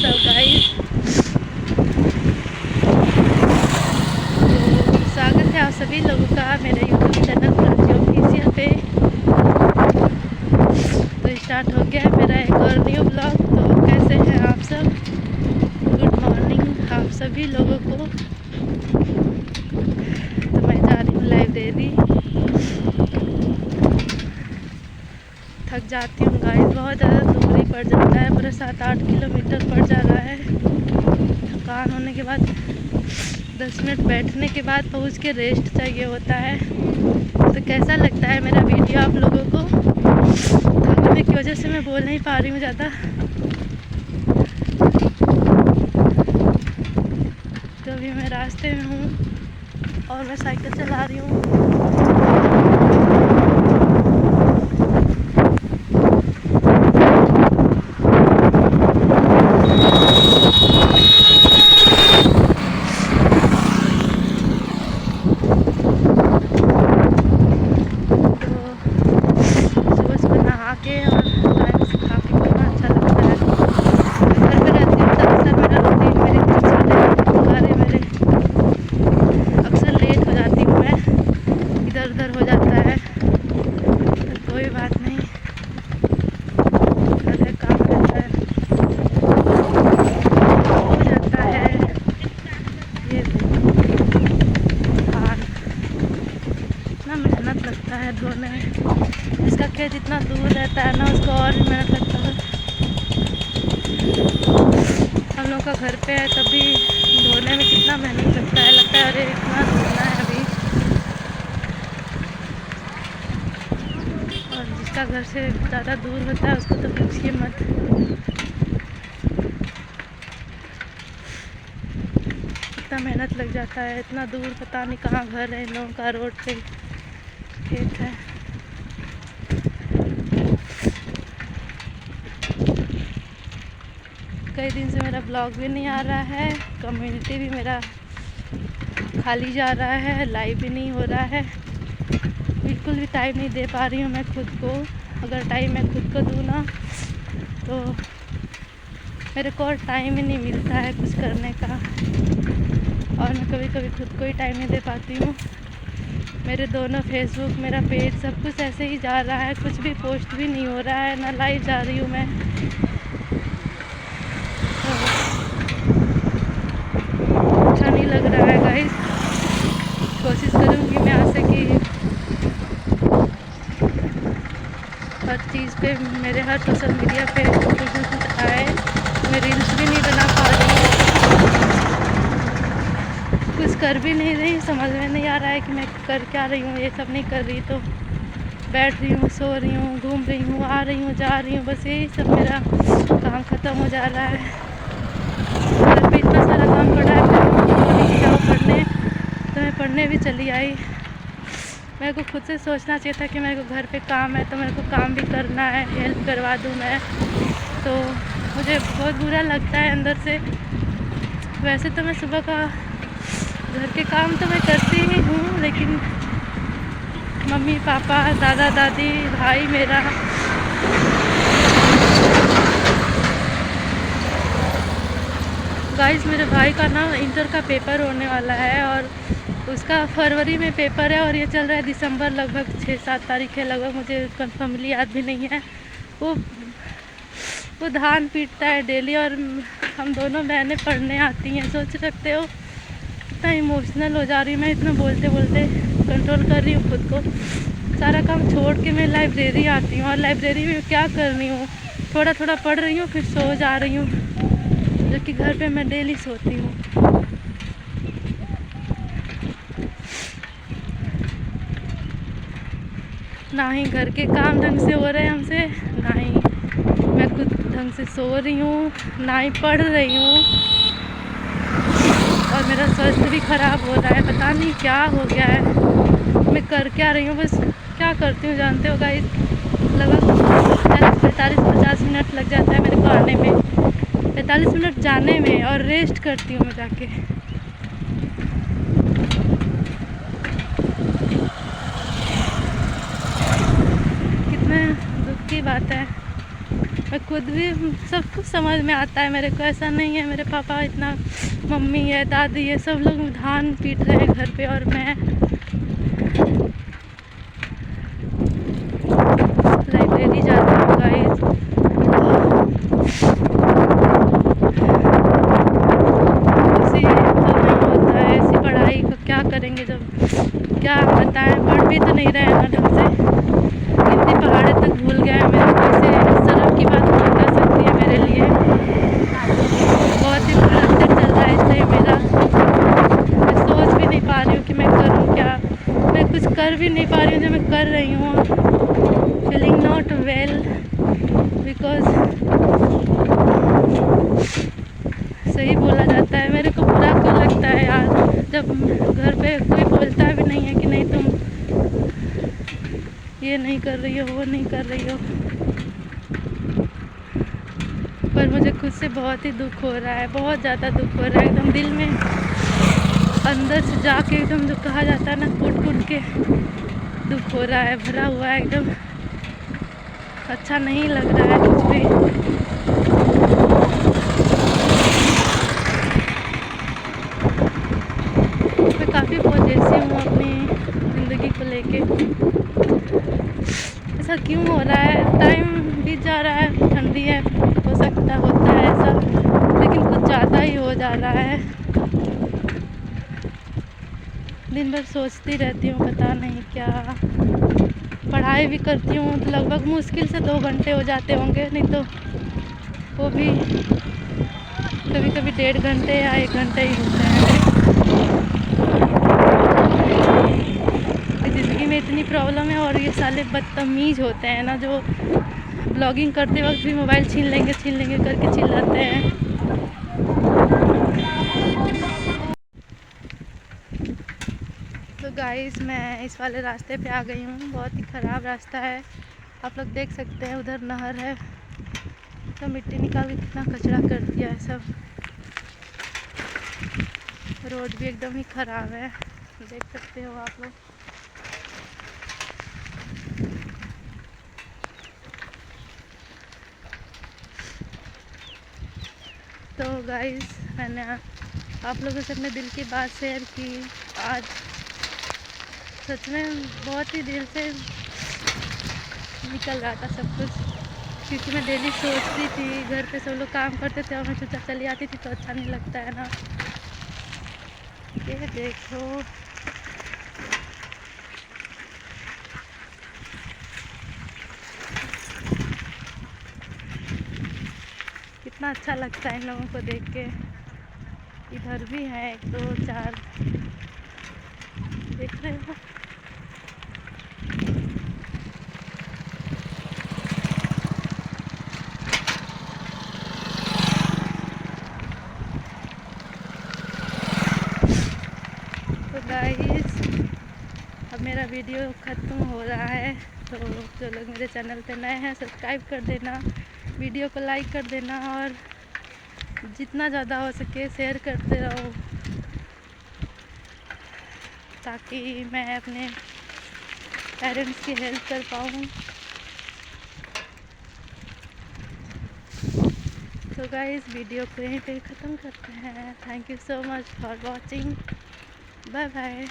WhatsApp guys. तो स्वागत है आप सभी लोगों का मेरे यूट्यूब चैनल प्राची ऑफिशियल पे। तो स्टार्ट हो गया है मेरा एक और न्यू ब्लॉग। तो कैसे हैं आप सब? गुड मॉर्निंग आप सभी लोगों को। तो मैं जा रही हूँ लाइब्रेरी। थक जाती हूँ गाइस, बहुत ज़्यादा दूरी पड़ जाता है, पूरा 7-8 किलोमीटर पड़ जा रहा है। थकान होने के बाद 10 मिनट बैठने के बाद पहुँच के रेस्ट चाहिए होता है। तो कैसा लगता है मेरा वीडियो आप लोगों को? थकने की वजह से मैं बोल नहीं पा रही हूँ ज़्यादा। तो अभी मैं रास्ते में हूँ और मैं साइकिल चला रही हूँ। के और टाइम से खा पी करना अच्छा लगता है। मैं घर पे रहती हूँ तो अक्सर मेरा रूटीन मेरे कुछ कार्य मेरे अक्सर लेट हो जाती हूँ, मैं इधर उधर हो जाता है। तो कोई बात नहीं, घर है, काम रहता है, हो जाता है। ये धान इतना मेहनत लगता है धोने में। जिसका खेत इतना दूर रहता है ना, उसको और भी मेहनत लगता है। हम लोग का घर पे है तभी धोने में कितना मेहनत लगता है अरे इतना धोना है अभी। और जिसका घर से ज़्यादा दूर होता है उसको तो पूछिए मत। इतना मेहनत लग जाता है, इतना दूर, पता नहीं कहाँ घर है इन लोगों का, रोड पे खेत है। कई दिन से मेरा ब्लॉग भी नहीं आ रहा है, कम्युनिटी भी मेरा खाली जा रहा है, लाइव भी नहीं हो रहा है। बिल्कुल भी टाइम नहीं दे पा रही हूँ मैं खुद को। अगर टाइम मैं खुद को दूँ ना तो मेरे को और टाइम ही नहीं मिलता है कुछ करने का। और मैं कभी कभी खुद को ही टाइम नहीं दे पाती हूँ। मेरे दोनों फेसबुक, मेरा पेज, सब कुछ ऐसे ही जा रहा है, कुछ भी पोस्ट भी नहीं हो रहा है, ना लाइव जा रही हूँ मैं। अच्छा नहीं लग रहा है गाइस। कोशिश करूँगी मैं यहाँ से कि हर चीज़ पे, मेरे हर सोशल मीडिया पे कुछ आए। मैं रील्स भी नहीं बना पा रही हूँ, कुछ कर भी नहीं रही, समझ में नहीं आ रहा है कि मैं कर क्या रही हूँ। ये सब नहीं कर रही तो बैठ रही हूँ, सो रही हूँ, घूम रही हूँ, आ रही हूँ, जा रही हूँ, बस यही सब मेरा काम ख़त्म हो जा रहा है। घर पे इतना सारा काम पड़ा है, जाओ पढ़ने, तो मैं पढ़ने भी चली आई। मेरे को खुद से सोचना चाहिए था कि मेरे को घर पे काम है तो मेरे को काम भी करना है, हेल्प करवा दूँ मैं। तो मुझे बहुत बुरा लगता है अंदर से। वैसे तो मैं सुबह का घर के काम तो मैं करती ही हूँ, लेकिन मम्मी पापा, दादा दादी, भाई मेरा, गाइस मेरे भाई का ना इंटर का पेपर होने वाला है और उसका फरवरी में पेपर है और ये चल रहा है दिसंबर, लगभग 6-7 तारीख है लगभग, मुझे कंफर्मली याद भी नहीं है। वो धान पीटता है डेली और हम दोनों बहनें पढ़ने आती हैं। सोच सकते हो इतना इमोशनल हो जा रही हूँ मैं, इतना बोलते बोलते कंट्रोल कर रही हूँ खुद को। सारा काम छोड़ के मैं लाइब्रेरी आती हूँ और लाइब्रेरी में क्या कर रही हूँ, थोड़ा थोड़ा पढ़ रही हूँ फिर सो जा रही हूँ, जो कि घर पे मैं डेली सोती हूँ। ना ही घर के काम ढंग से हो रहे हैं हमसे, ना ही मैं खुद ढंग से सो रही हूँ, ना ही पढ़ रही हूँ। और मेरा स्वास्थ्य भी ख़राब हो रहा है, पता नहीं क्या हो गया है। मैं कर क्या रही हूँ, बस क्या करती हूँ जानते हो गाइस? लगभग 45-50 मिनट लग जाता है मेरे को आने में, 45 मिनट जाने में, और रेस्ट करती हूँ मैं जाके। कितने दुख की बात है। मैं खुद भी, सब कुछ समझ में आता है मेरे को। ऐसा नहीं है मेरे पापा इतना, मम्मी है, दादी है, सब लोग धान पीट रहे हैं घर पे और मैं लाइब्रेरी जाती हूँ गाइस। ऐसे तो नहीं होता है, ऐसी पढ़ाई को क्या करेंगे जब, क्या बताएं, पढ़ भी तो नहीं रहे हैं ना ढंग से। हिंदी पहाड़े तक भूल गए हैं मेरे को, ऐसे शर्म की बात नहीं कर सकती है मेरे लिए। बहुत ही फ्रस्ट्रेट चल रहा है इसलिए मेरा, मैं सोच भी नहीं पा रही हूँ कि मैं करूँ क्या। मैं कुछ कर भी नहीं पा रही हूँ जो मैं कर रही हूँ। फीलिंग नॉट वेल बिकॉज सही बोला जाता है। मेरे को बुरा क्यों लगता है यार, जब घर पे कोई बोलता भी नहीं है कि नहीं तुम ये नहीं कर रही हो, वो नहीं कर रही हो। पर मुझे खुद से बहुत ही दुख हो रहा है, बहुत ज़्यादा दुख हो रहा है। एकदम दिल में अंदर से जाके एकदम जो कहा जाता है ना, कूट कूट के दुख हो रहा है, भरा हुआ है एकदम। अच्छा नहीं लग रहा है कुछ भी। मैं काफ़ी पॉजिटिव हूँ अपनी ज़िंदगी को लेके। ऐसा क्यों हो रहा है, टाइम बीत जा रहा है, ठंडी है, हो सकता होता है ऐसा, लेकिन कुछ ज़्यादा ही हो जा रहा है। दिन भर सोचती रहती हूँ, पता नहीं क्या। पढ़ाई भी करती हूँ तो लगभग मुश्किल से 2 घंटे हो जाते होंगे, नहीं तो वो भी कभी कभी 1.5 घंटे या 1 घंटे ही होते हैं। ज़िंदगी में इतनी प्रॉब्लम है और ये साले बदतमीज़ होते हैं ना, जो ब्लॉगिंग करते वक्त भी मोबाइल छीन लेंगे करके चिल्लाते हैं। तो गाइस मैं इस वाले रास्ते पे आ गई हूँ। बहुत ही ख़राब रास्ता है, आप लोग देख सकते हैं। उधर नहर है, तो मिट्टी निकाल के कितना कचरा कर दिया है सब। रोड भी एकदम ही ख़राब है, देख सकते हो आप लोग। तो गाइस मैंने आप लोगों से अपने दिल की बात शेयर की। आज सच में बहुत ही दिल से निकल रहा था सब कुछ, क्योंकि मैं डेली सोचती थी, घर पे सब लोग काम करते थे और मैं चुपचाप चली आती थी, तो अच्छा नहीं लगता है ना। ये देखो कितना अच्छा लगता है इन लोगों को देख के। इधर भी है 1 2 4, देख रहे हो। तो गाइस अब मेरा वीडियो ख़त्म हो रहा है, तो जो लोग मेरे चैनल पे नए हैं सब्सक्राइब कर देना, वीडियो को लाइक कर देना और जितना ज़्यादा हो सके शेयर करते रहो, ताकि मैं अपने पेरेंट्स की हेल्प कर पाऊँ। तो गाइस वीडियो को यहीं पे ख़त्म करते हैं। Thank you so much for watching, bye bye.